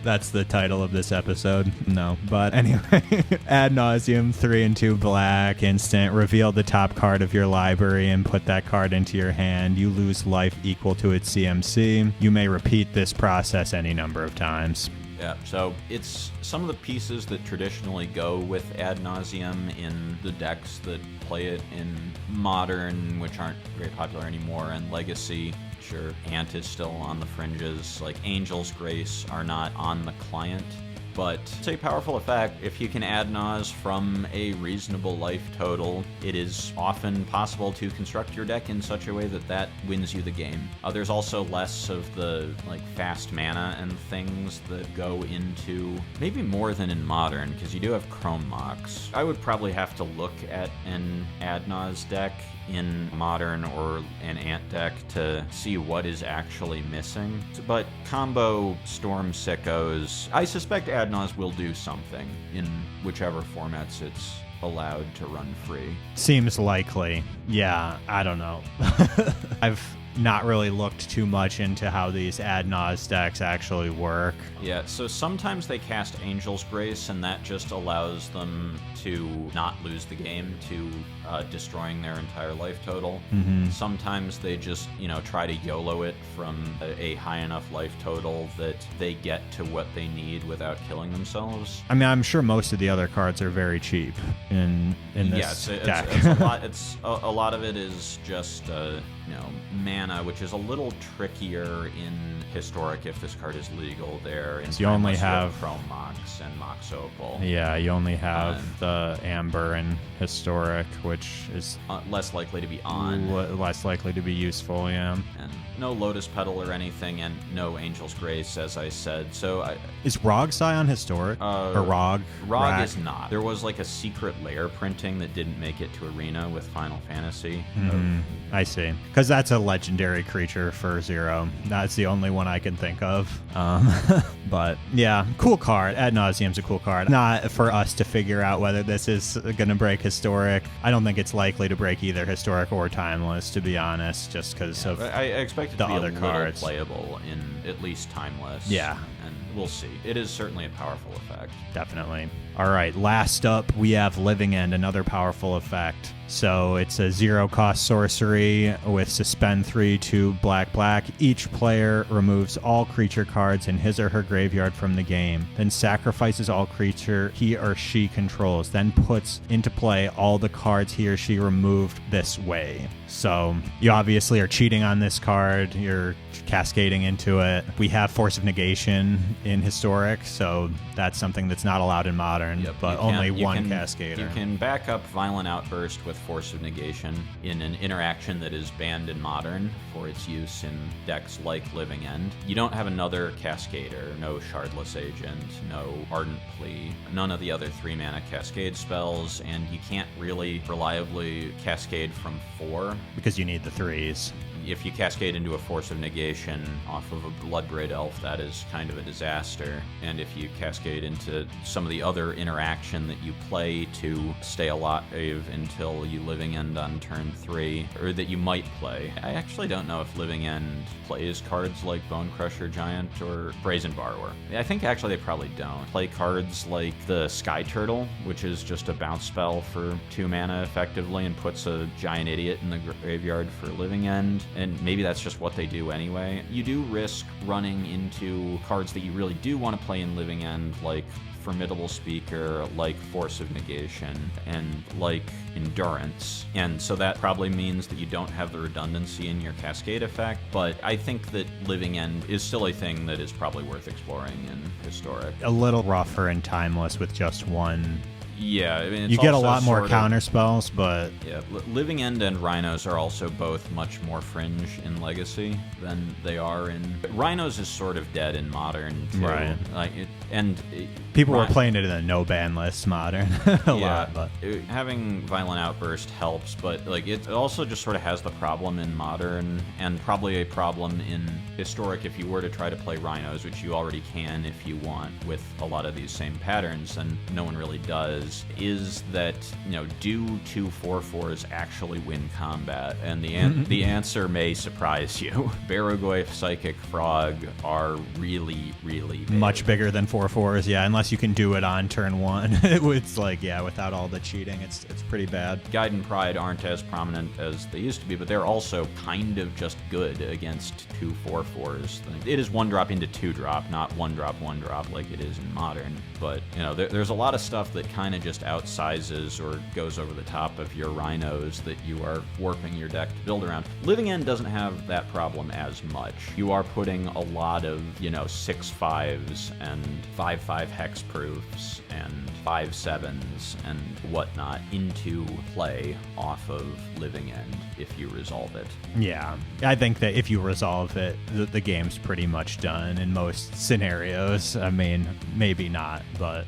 That's the title of this episode. No, but anyway. Ad Nauseum, 3 and 2 black, instant. Reveal the top card of your library and put that card into your hand. You lose life equal to its CMC. You may repeat this process any number of times. Yeah, so it's some of the pieces that traditionally go with Ad Nauseum in the decks that play it in Modern, which aren't very popular anymore, and Legacy. Sure, Ant is still on the fringes. Like Angel's Grace are not on the client. But it's a powerful effect. If you can Ad Naus from a reasonable life total, it is often possible to construct your deck in such a way that wins you the game. There's also less of the fast mana and things that go into, maybe more than in Modern, because you do have Chrome Mox. I would probably have to look at an Ad Naus deck in Modern or an Ant deck to see what is actually missing. But combo Storm Sickos, I suspect Ad Naus will do something in whichever formats it's allowed to run free. Seems likely. Yeah, I don't know. I've not really looked too much into how these Ad Naus decks actually work. Yeah, so sometimes they cast Angel's Grace, and that just allows them to not lose the game to destroying their entire life total. Mm-hmm. Sometimes they just, try to YOLO it from a high enough life total that they get to what they need without killing themselves. I mean, I'm sure most of the other cards are very cheap in this deck. A lot of it is just mana, which is a little trickier in Historic if this card is legal there. So you only have Chrome Mox and Mox Opal. Yeah, you only have the Amber in Historic, which is less likely to be on. Less likely to be useful, yeah. And no Lotus Petal or anything, and no Angel's Grace, as I said. So is Rogsai on Historic? Or Rog? Rog is not. There was a secret layer printing that didn't make it to Arena with Final Fantasy. Mm-hmm. I see. Because that's a legendary creature for 0. That's the only one I can think of. But yeah, cool card. Ad Nauseum's a cool card. Not for us to figure out whether this is going to break Historic. I don't think it's likely to break either Historic or Timeless, to be honest, just because of I expect it the to be other a little cards playable in at least Timeless. Yeah. And we'll see. It is certainly a powerful effect. Definitely. All right, last up, we have Living End, another powerful effect. So it's a 0-cost sorcery with suspend 3, 2 black. Each player removes all creature cards in his or her graveyard from the game, then sacrifices all creature he or she controls, then puts into play all the cards he or she removed this way. So you obviously are cheating on this card. You're cascading into it. We have Force of Negation in Historic, so that's something that's not allowed in Modern, but only one cascader. You can back up Violent Outburst with Force of Negation in an interaction that is banned in Modern for its use in decks like Living End. You don't have another cascader, no Shardless Agent, no Ardent Plea, none of the other 3-mana cascade spells, and you can't really reliably cascade from 4. Because you need the 3s. if you cascade into a Force of Negation off of a Bloodbraid Elf, that is kind of a disaster. And if you cascade into some of the other interaction that you play to stay alive until you Living End on turn 3, or that you might play. I actually don't know if Living End plays cards like Bone Crusher Giant or Brazen Borrower. I think actually they probably don't. Play cards like the Sky Turtle, which is just a bounce spell for 2 mana effectively and puts a Giant Idiot in the graveyard for Living End, and maybe that's just what they do anyway. You do risk running into cards that you really do want to play in Living End, like Formidable Speaker, like Force of Negation, and like Endurance. And so that probably means that you don't have the redundancy in your Cascade effect, but I think that Living End is still a thing that is probably worth exploring in Historic. A little rougher and timeless with just one. Yeah, I mean, it's you get a also lot more sort counter spells, but yeah, Living End and Rhinos are also both much more fringe in Legacy than they are in. Rhinos is sort of dead in Modern too. Right. Like people were playing it in a no ban list Modern a lot, but having Violent Outburst helps, but like it also just sort of has the problem in Modern, and probably a problem in Historic if you were to try to play Rhinos, which you already can if you want with a lot of these same patterns, and no one really does. Is that, do 2 4/4s actually win combat? And the answer may surprise you. Barrogoyf, Psychic Frog are really, really big. Much bigger than 4/4s, yeah, unless you can do it on turn 1. It's like, yeah, without all the cheating, it's pretty bad. Guide and Pride aren't as prominent as they used to be, but they're also kind of just good against 2 4/4s. It is 1-drop into 2-drop, not 1-drop, 1-drop like it is in Modern. But, there's a lot of stuff that kind of just outsizes or goes over the top of your Rhinos that you are warping your deck to build around. Living End doesn't have that problem as much. You are putting a lot of, 6/5s and 5/5 hexproofs and 5/7s and whatnot into play off of Living End if you resolve it. Yeah, I think that if you resolve it, the game's pretty much done in most scenarios. I mean, maybe not, but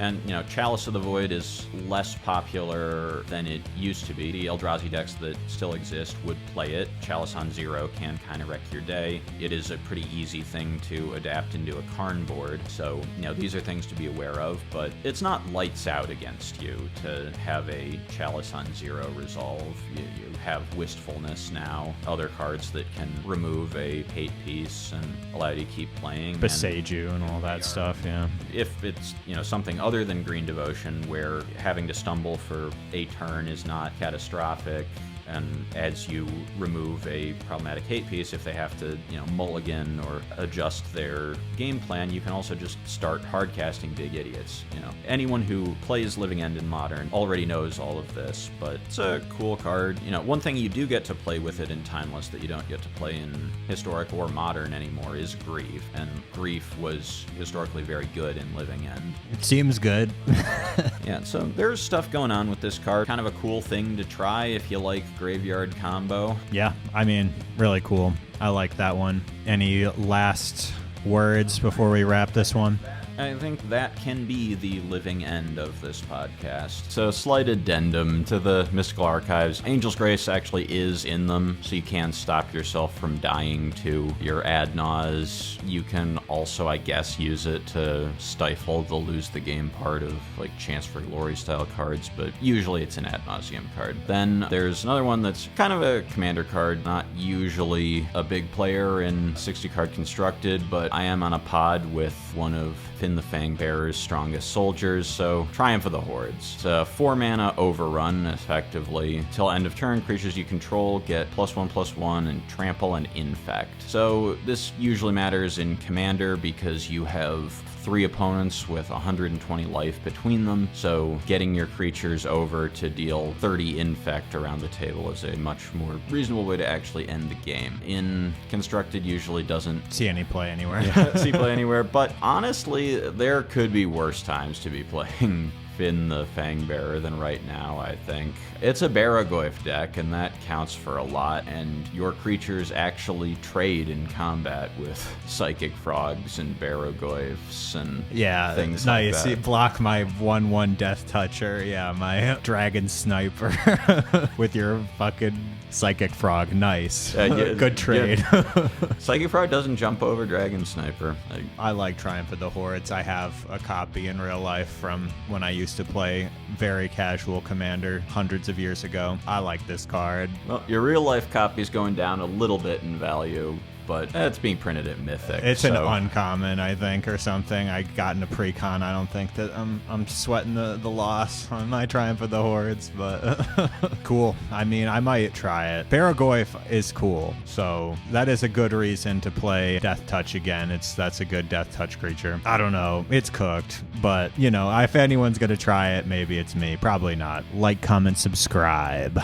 And, Chalice of the Void is less popular than it used to be. The Eldrazi decks that still exist would play it. Chalice on 0 can kind of wreck your day. It is a pretty easy thing to adapt into a Karn board. So, these are things to be aware of, but it's not lights out against you to have a Chalice on 0 resolve. You have Wistfulness now, other cards that can remove a hate piece and allow you to keep playing. Besage you and all that stuff, yeah. If it's, something other than Green Devotion, where having to stumble for a turn is not catastrophic, and as you remove a problematic hate piece, if they have to, mulligan or adjust their game plan, you can also just start hard casting Big Idiots. Anyone who plays Living End in Modern already knows all of this, but it's a cool card. One thing you do get to play with it in Timeless that you don't get to play in Historic or Modern anymore is Grief, and Grief was historically very good in Living End. It seems good. Yeah, so there's stuff going on with this card. Kind of a cool thing to try if you like Graveyard Combo. Yeah, I mean, really cool. I like that one. Any last words before we wrap this one? I think that can be the living end of this podcast. So, slight addendum to the Mystical Archives. Angel's Grace actually is in them, so you can stop yourself from dying to your ad nauseam. You can also, I guess, use it to stifle the lose the game part of like Chance for Glory style cards, but usually it's an ad nauseam card. Then there's another one that's kind of a commander card, not usually a big player in 60 card constructed, but I am on a pod with one of Finn the Fangbearer's strongest soldiers, so Triumph of the Hordes. It's a 4-mana overrun, effectively. Till end of turn, creatures you control get +1/+1 and trample and infect. So this usually matters in Commander because you have 3 opponents with 120 life between them, so getting your creatures over to deal 30 infect around the table is a much more reasonable way to actually end the game. In Constructed, usually doesn't see any play anywhere. See play anywhere, but honestly, there could be worse times to be playing spin the Fangbearer than right now, I think. It's a Baragoyf deck, and that counts for a lot, and your creatures actually trade in combat with Psychic Frogs and Baragoyfs and things like that. Nice. Block my 1/1 Death Toucher. Yeah, my Dragon Sniper with your fucking Psychic Frog. Nice. Good trade. Psychic Frog doesn't jump over Dragon Sniper. I like Triumph of the Hordes. I have a copy in real life from when I used to play very casual Commander hundreds of years ago. I like this card. Well, your real life copy is going down a little bit in value, but it's being printed at Mythic. It's an uncommon, I think, or something. I got in a pre-con. I don't think that I'm sweating the loss on my Triumph of the Hordes, but cool. I mean, I might try it. Baragoyf is cool, so that is a good reason to play Death Touch again. That's a good Death Touch creature. I don't know. It's cooked, but, you know, if anyone's going to try it, maybe it's me. Probably not. Like, comment, subscribe.